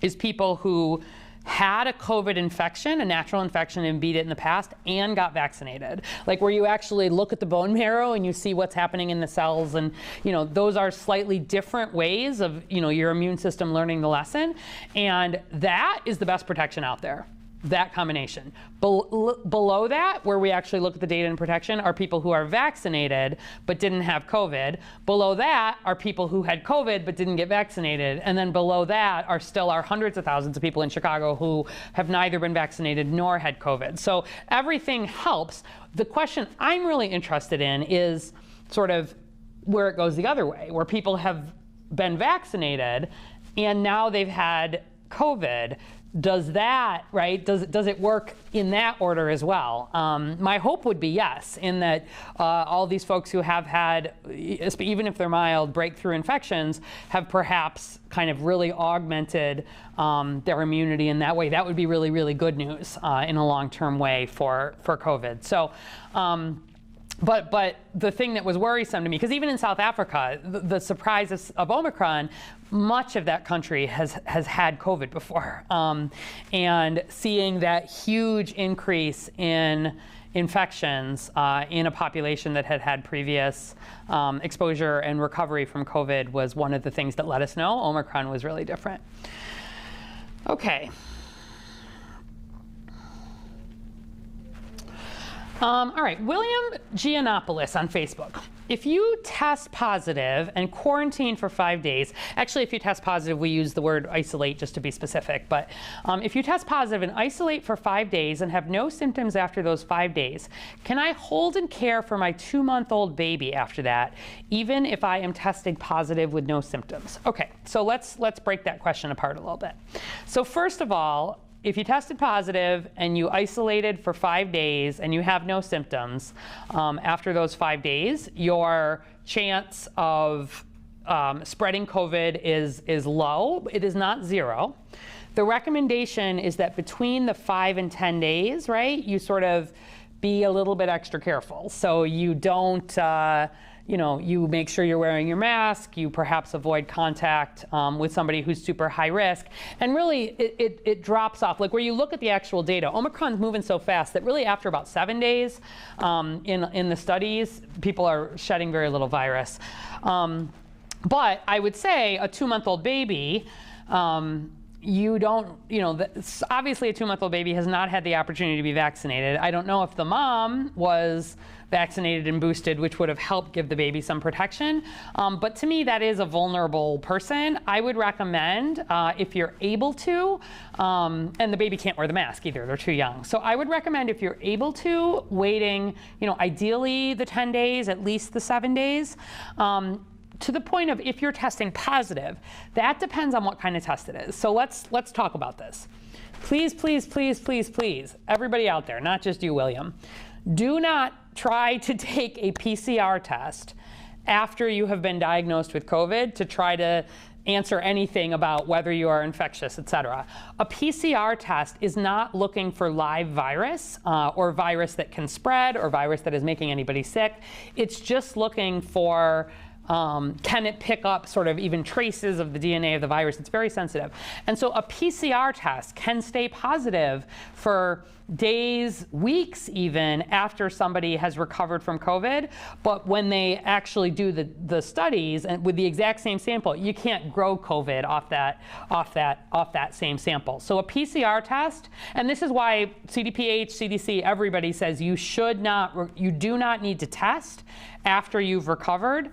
is people who had a COVID infection, a natural infection, and beat it in the past, and got vaccinated. Like where you actually look at the bone marrow and you see what's happening in the cells, and those are slightly different ways of your immune system learning the lesson, and that is the best protection out there. That combination. Below that, where we actually look at the data and protection, are people who are vaccinated but didn't have COVID. Below that are people who had COVID but didn't get vaccinated. And then below that are still our hundreds of thousands of people in Chicago who have neither been vaccinated nor had COVID. So everything helps. The question I'm really interested in is sort of where it goes the other way, where people have been vaccinated and now they've had COVID. Does that, right, does it work in that order as well? My hope would be yes, in that all these folks who have had, even if they're mild, breakthrough infections, have perhaps kind of really augmented their immunity in that way. That would be really, really good news in a long-term way for COVID. So. But the thing that was worrisome to me, because even in South Africa, the surprise of Omicron, much of that country has had COVID before. And seeing that huge increase in infections in a population that had had previous exposure and recovery from COVID was one of the things that let us know Omicron was really different. Okay. All right, William Giannopoulos on Facebook. If you test positive and quarantine for 5 days, actually if you test positive, we use the word isolate just to be specific, but if you test positive and isolate for 5 days and have no symptoms after those 5 days, can I hold and care for my 2-month-old baby after that, even if I am tested positive with no symptoms? Okay, so let's break that question apart a little bit. So first of all, if you tested positive and you isolated for 5 days and you have no symptoms, after those 5 days, your chance of spreading COVID is low. It is not zero. The recommendation is that between the 5 and 10 days, right, you sort of be a little bit extra careful. So you don't, you make sure you're wearing your mask, you perhaps avoid contact with somebody who's super high risk. And really, it drops off. Like where you look at the actual data, Omicron's moving so fast that really after about 7 days in the studies, people are shedding very little virus. But I would say a 2-month-old baby, you don't, obviously a 2-month-old baby has not had the opportunity to be vaccinated. I don't know if the mom was vaccinated and boosted, which would have helped give the baby some protection. But to me, that is a vulnerable person. I would recommend, if you're able to, and the baby can't wear the mask either, they're too young. So I would recommend, if you're able to, waiting, ideally the 10 days, at least the 7 days. to the point of if you're testing positive, that depends on what kind of test it is. So let's talk about this. Please, please, please, please, please, everybody out there, not just you, William, do not try to take a PCR test after you have been diagnosed with COVID to try to answer anything about whether you are infectious, et cetera. A PCR test is not looking for live virus or virus that can spread or virus that is making anybody sick. It's just looking for can it pick up sort of even traces of the DNA of the virus? It's very sensitive. And so a PCR test can stay positive for days, weeks even, after somebody has recovered from COVID. But when they actually do the studies and with the exact same sample, you can't grow COVID off that same sample. So a PCR test, and this is why CDPH, CDC, everybody says you do not need to test after you've recovered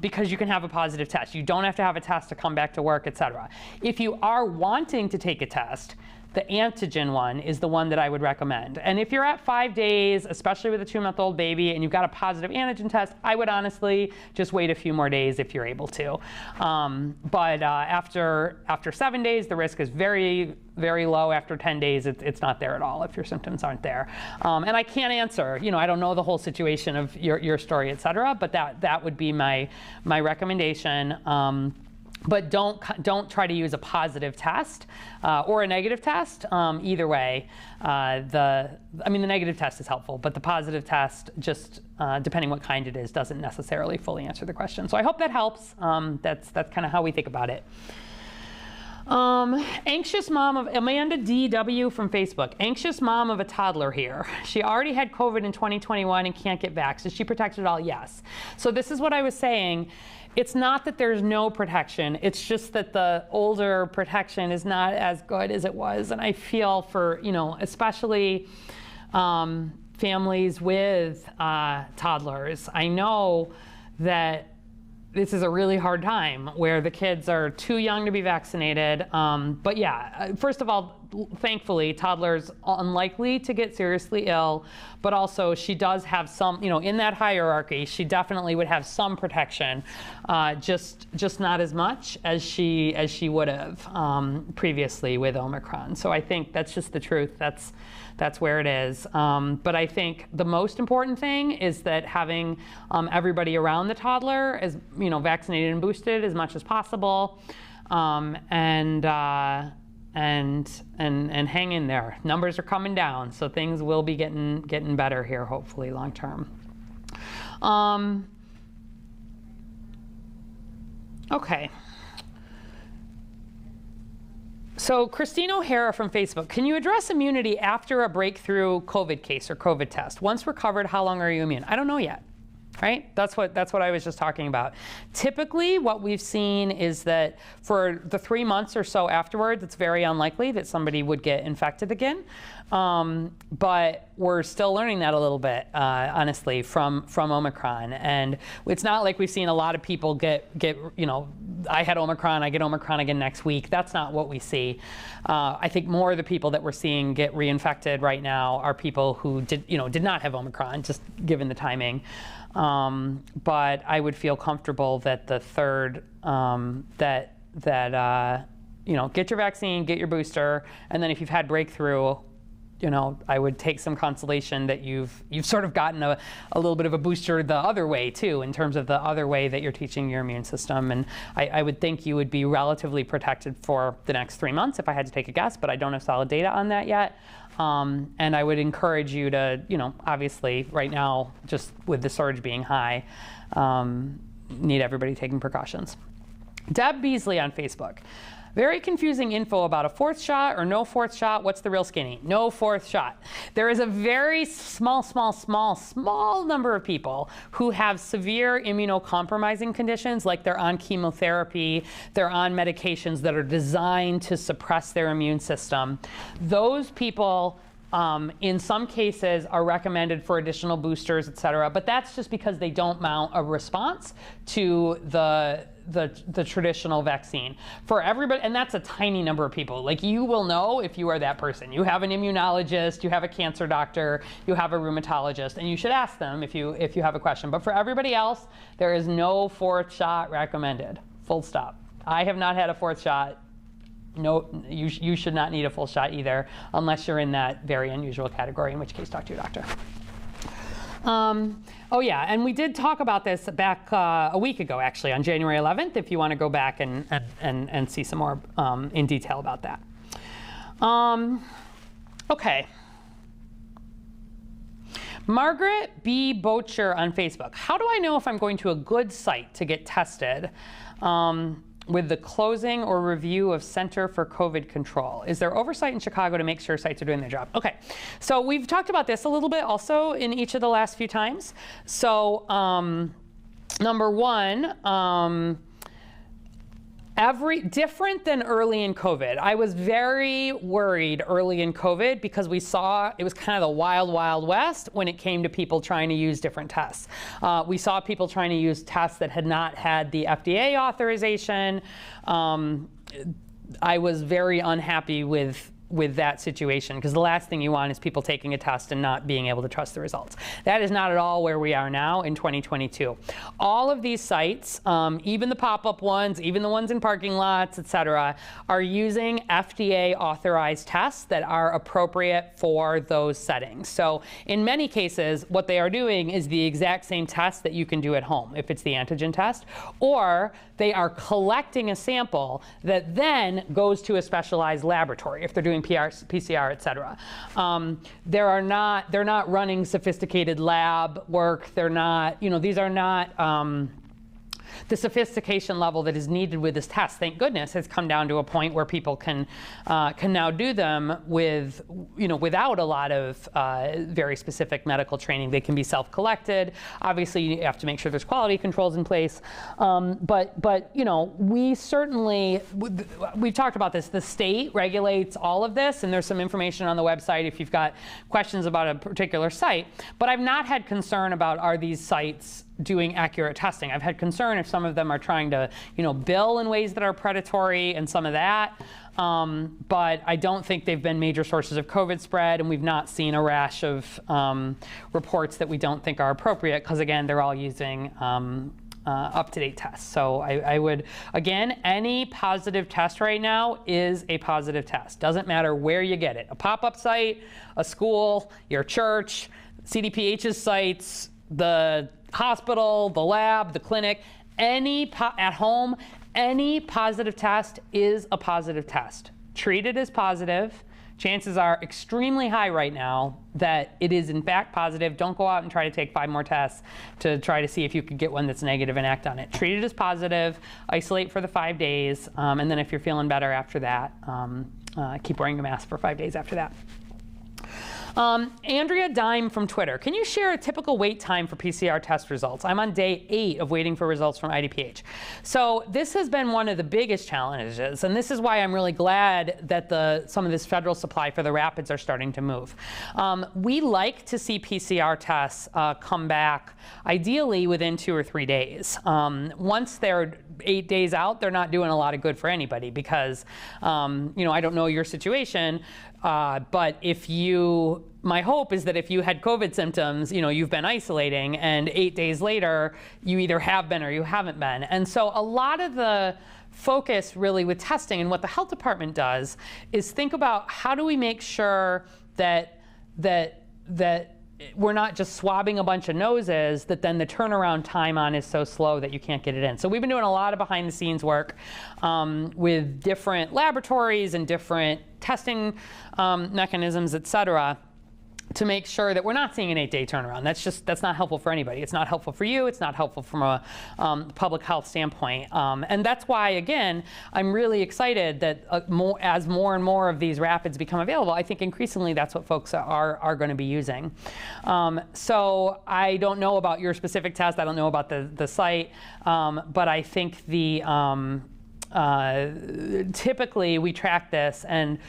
because you can have a positive test. You don't have to have a test to come back to work, et cetera. If you are wanting to take a test, the antigen one is the one that I would recommend. And if you're at 5 days, especially with a 2-month-old baby, and you've got a positive antigen test, I would honestly just wait a few more days if you're able to. But after 7 days, the risk is very, very low. After 10 days, it's not there at all if your symptoms aren't there. And I can't answer, I don't know the whole situation of your story, et cetera, but that would be my recommendation. But don't try to use a positive test or a negative test. Either way, the negative test is helpful, but the positive test, just depending what kind it is, doesn't necessarily fully answer the question. So I hope that helps. That's kind of how we think about it. Anxious mom of Amanda DW from Facebook. Anxious mom of a toddler here. She already had COVID in 2021 and can't get vaxxed. Is she protected at all? Yes. So this is what I was saying. It's not that there's no protection. It's just that the older protection is not as good as it was. And I feel for, especially families with toddlers. I know that this is a really hard time where the kids are too young to be vaccinated. But yeah, first of all, thankfully, toddlers unlikely to get seriously ill, but also she does have some, in that hierarchy, she definitely would have some protection, just not as much as she would have previously with Omicron. So I think that's just the truth. That's where it is. But I think the most important thing is that having everybody around the toddler is, vaccinated and boosted as much as possible, and hang in there. Numbers are coming down, so things will be getting better here, hopefully long term. Okay. So Christine O'Hara from Facebook, can you address immunity after a breakthrough COVID case or COVID test? Once recovered, how long are you immune? I don't know yet. Right? That's what I was just talking about. Typically, what we've seen is that for the 3 months or so afterwards, it's very unlikely that somebody would get infected again. But we're still learning that a little bit, honestly, from Omicron. And it's not like we've seen a lot of people get I had Omicron, I get Omicron again next week. That's not what we see. I think more of the people that we're seeing get reinfected right now are people who did not have Omicron, just given the timing. But I would feel comfortable that the third, get your vaccine, get your booster, and then if you've had breakthrough, I would take some consolation that you've sort of gotten a little bit of a booster the other way too, in terms of the other way that you're teaching your immune system. And I would think you would be relatively protected for the next 3 months if I had to take a guess, but I don't have solid data on that yet. And I would encourage you to, obviously right now, just with the surge being high, need everybody taking precautions. Deb Beasley on Facebook. Very confusing info about a 4th shot or no 4th shot. What's the real skinny? No 4th shot. There is a very small number of people who have severe immunocompromising conditions, like they're on chemotherapy, they're on medications that are designed to suppress their immune system. Those people, in some cases, are recommended for additional boosters, et cetera, but that's just because they don't mount a response to the the traditional vaccine. For everybody, and that's a tiny number of people. Like, you will know if you are that person. You have an immunologist, you have a cancer doctor, you have a rheumatologist, and you should ask them if you have a question. But for everybody else, there is no fourth shot recommended. Full stop. I have not had a fourth shot. No, you should not need a full shot either, unless you're in that very unusual category, in which case talk to your doctor. Oh yeah, and we did talk about this back a week ago, actually, on January 11th, if you want to go back and see some more in detail about that. Okay. Margaret B. Bocher on Facebook. How do I know if I'm going to a good site to get tested with the closing or review of Center for COVID Control? Is there oversight in Chicago to make sure sites are doing their job? Okay, so we've talked about this a little bit also in each of the last few times. So number one, different than early in COVID. I was very worried early in COVID because we saw it was kind of the wild, wild west when it came to people trying to use different tests. We saw people trying to use tests that had not had the FDA authorization. I was very unhappy with that situation, because the last thing you want is people taking a test and not being able to trust the results. That is not at all where we are now in 2022. All of these sites, even the pop-up ones, even the ones in parking lots, et cetera, are using FDA authorized tests that are appropriate for those settings. So in many cases, what they are doing is the exact same test that you can do at home, if it's the antigen test, or they are collecting a sample that then goes to a specialized laboratory if they're doing PCR, et cetera. They're not running sophisticated lab work. They're not, these are not the sophistication level that is needed with this test, thank goodness, has come down to a point where people can now do them with, without a lot of very specific medical training. They can be self-collected. Obviously, you have to make sure there's quality controls in place. But we certainly, we've talked about this. The state regulates all of this, and there's some information on the website if you've got questions about a particular site. But I've not had concern about, are these sites doing accurate testing. I've had concern if some of them are trying to, bill in ways that are predatory and some of that. But I don't think they've been major sources of COVID spread, and we've not seen a rash of reports that we don't think are appropriate, because again, they're all using up-to-date tests. So I would, again, any positive test right now is a positive test. Doesn't matter where you get it. A pop-up site, a school, your church, CDPH's sites, the hospital, the lab, the clinic, at home, any positive test is a positive test. Treat it as positive. Chances are extremely high right now that it is in fact positive. Don't go out and try to take 5 more tests to try to see if you could get one that's negative and act on it. Treat it as positive, isolate for the 5 days, and then if you're feeling better after that, keep wearing a mask for 5 days after that. Andrea Dime from Twitter. Can you share a typical wait time for PCR test results? I'm on day 8 of waiting for results from IDPH. So this has been one of the biggest challenges, and this is why I'm really glad that some of this federal supply for the rapids are starting to move. We like to see PCR tests come back ideally within 2 or 3 days. Once they're 8 days out, they're not doing a lot of good for anybody, because I don't know your situation, but my hope is that if you had COVID symptoms, you've been isolating, and 8 days later, you either have been or you haven't been. And so a lot of the focus really with testing and what the health department does is think about, how do we make sure that we're not just swabbing a bunch of noses that then the turnaround time on is so slow that you can't get it in. So we've been doing a lot of behind the scenes work with different laboratories and different testing mechanisms, et cetera, to make sure that we're not seeing an 8-day turnaround. That's not helpful for anybody. It's not helpful for you. It's not helpful from a public health standpoint. And that's why, again, I'm really excited that as more and more of these rapids become available, I think increasingly that's what folks are going to be using. So I don't know about your specific test. I don't know about the site. But I think typically we track this, and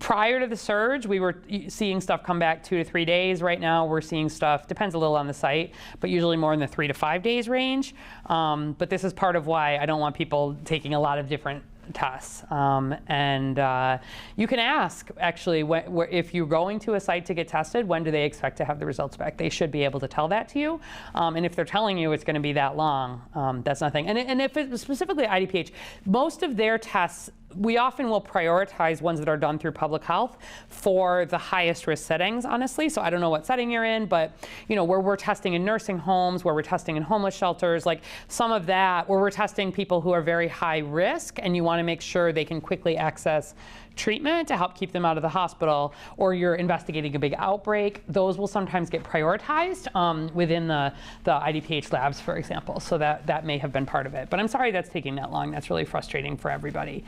Prior to the surge, we were seeing stuff come back 2 to 3 days. Right now, we're seeing stuff, depends a little on the site, but usually more in the 3 to 5 days range. But this is part of why I don't want people taking a lot of different tests. You can ask, actually, if you're going to a site to get tested, when do they expect to have the results back? They should be able to tell that to you. And if they're telling you it's going to be that long, that's nothing. And if it's specifically IDPH, most of their tests, we often will prioritize ones that are done through public health for the highest risk settings, honestly. So I don't know what setting you're in, but where we're testing in nursing homes, where we're testing in homeless shelters, like some of that, where we're testing people who are very high risk and you want to make sure they can quickly access treatment to help keep them out of the hospital, or you're investigating a big outbreak, those will sometimes get prioritized within the IDPH labs, for example. So that may have been part of it. But I'm sorry that's taking that long. That's really frustrating for everybody.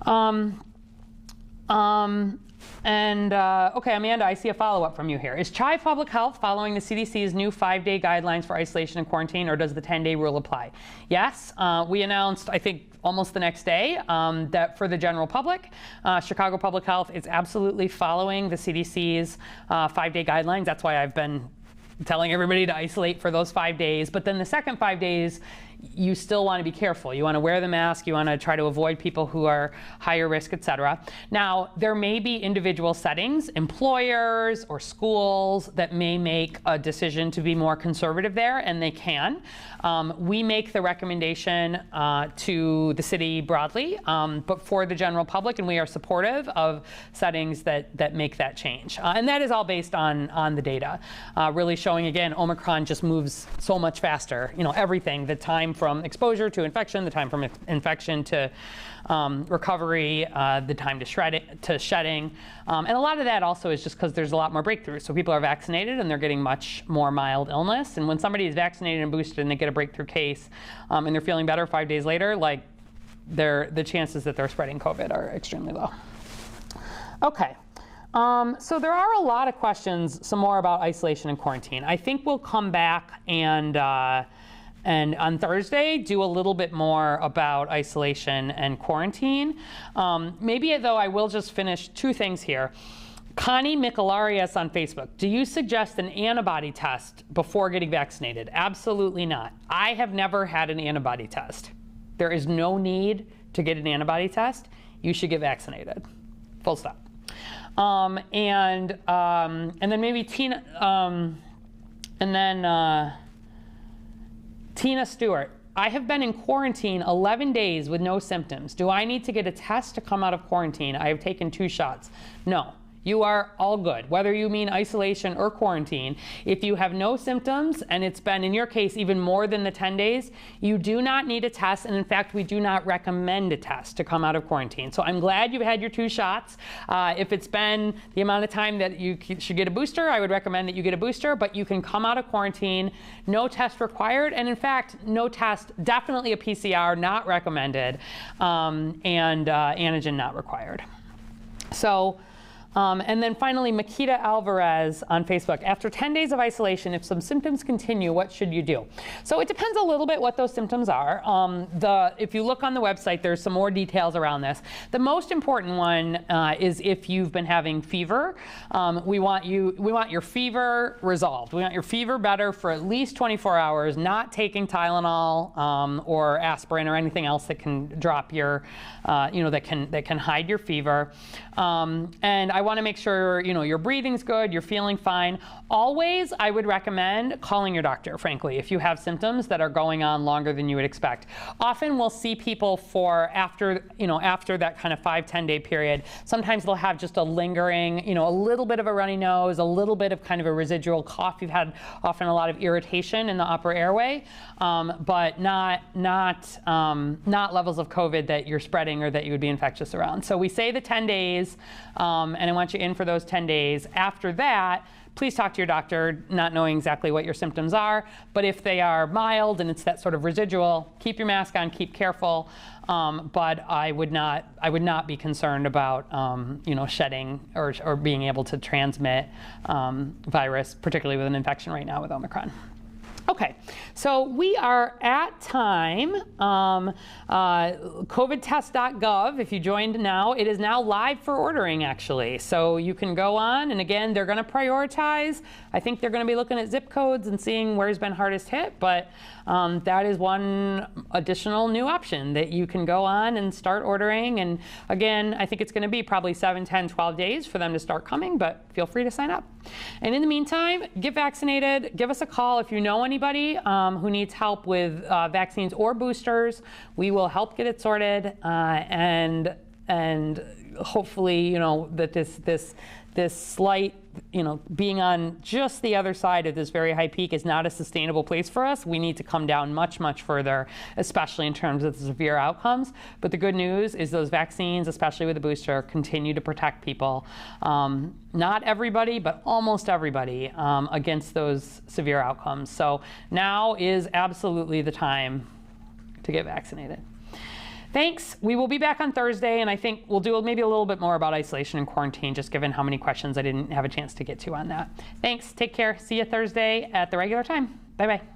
Okay, Amanda, I see a follow-up from you here. Is CHI Public Health following the CDC's new 5-day guidelines for isolation and quarantine, or does the 10-day rule apply? Yes, we announced, I think, almost the next day that for the general public, Chicago Public Health is absolutely following the CDC's 5-day guidelines. That's why I've been telling everybody to isolate for those 5 days. But then the second 5 days, you still want to be careful. You want to wear the mask. You want to try to avoid people who are higher risk, et cetera. Now, there may be individual settings, employers or schools that may make a decision to be more conservative there, and they can. We make the recommendation to the city broadly, but for the general public, and we are supportive of settings that make that change. And that is all based on the data, really showing, again, Omicron just moves so much faster. Everything, the time from exposure to infection, the time from infection to recovery, the time to shedding. And a lot of that also is just because there's a lot more breakthroughs. So people are vaccinated and they're getting much more mild illness. And when somebody is vaccinated and boosted and they get a breakthrough case and they're feeling better 5 days later, like the chances that they're spreading COVID are extremely low. Okay. So there are a lot of questions, some more about isolation and quarantine. I think we'll come back and on Thursday, do a little bit more about isolation and quarantine. Maybe, though, I will just finish 2 things here. Connie Michelarius on Facebook, do you suggest an antibody test before getting vaccinated? Absolutely not. I have never had an antibody test. There is no need to get an antibody test. You should get vaccinated. Full stop. And then maybe Tina, Tina Stewart, I have been in quarantine 11 days with no symptoms. Do I need to get a test to come out of quarantine? I have taken 2 shots. No. You are all good, whether you mean isolation or quarantine. If you have no symptoms, and it's been, in your case, even more than the 10 days, you do not need a test. And in fact, we do not recommend a test to come out of quarantine. So I'm glad you've had your 2 shots. If it's been the amount of time that you should get a booster, I would recommend that you get a booster. But you can come out of quarantine, no test required. And in fact, no test, definitely a PCR, not recommended, and antigen not required. So. And then finally, Makita Alvarez on Facebook. After 10 days of isolation, if some symptoms continue, what should you do? So it depends a little bit what those symptoms are. If you look on the website, there's some more details around this. The most important one is if you've been having fever. We want your fever resolved. We want your fever better for at least 24 hours, not taking Tylenol or aspirin or anything else that can drop your, that can hide your fever. And I want to make sure, your breathing's good, you're feeling fine. Always, I would recommend calling your doctor, frankly, if you have symptoms that are going on longer than you would expect. Often we'll see people after that kind of 5-10 day period. Sometimes they'll have just a lingering, a little bit of a runny nose, a little bit of kind of a residual cough. You've had often a lot of irritation in the upper airway, but not levels of COVID that you're spreading or that you would be infectious around. So we say the 10 days, and I want you in for those 10 days. After that, please talk to your doctor, not knowing exactly what your symptoms are. But if they are mild and it's that sort of residual, keep your mask on, keep careful. But I would not be concerned about shedding or being able to transmit virus, particularly with an infection right now with Omicron. Okay, so we are at time. COVIDtest.gov, if you joined now, it is now live for ordering, actually. So you can go on, and again, they're going to prioritize. I think they're going to be looking at zip codes and seeing where's been hardest hit, but that is one additional new option that you can go on and start ordering. And again, I think it's going to be probably 7, 10, 12 days for them to start coming, but feel free to sign up. And in the meantime, get vaccinated. Give us a call if you know anybody who needs help with vaccines or boosters. We will help get it sorted, and hopefully, you know, that this slight, you know, being on just the other side of this very high peak is not a sustainable place for us. We need to come down much, much further, especially in terms of the severe outcomes. But the good news is those vaccines, especially with the booster, continue to protect people. Not everybody, but almost everybody against those severe outcomes. So now is absolutely the time to get vaccinated. Thanks. We will be back on Thursday, and I think we'll do maybe a little bit more about isolation and quarantine, just given how many questions I didn't have a chance to get to on that. Thanks. Take care. See you Thursday at the regular time. Bye-bye.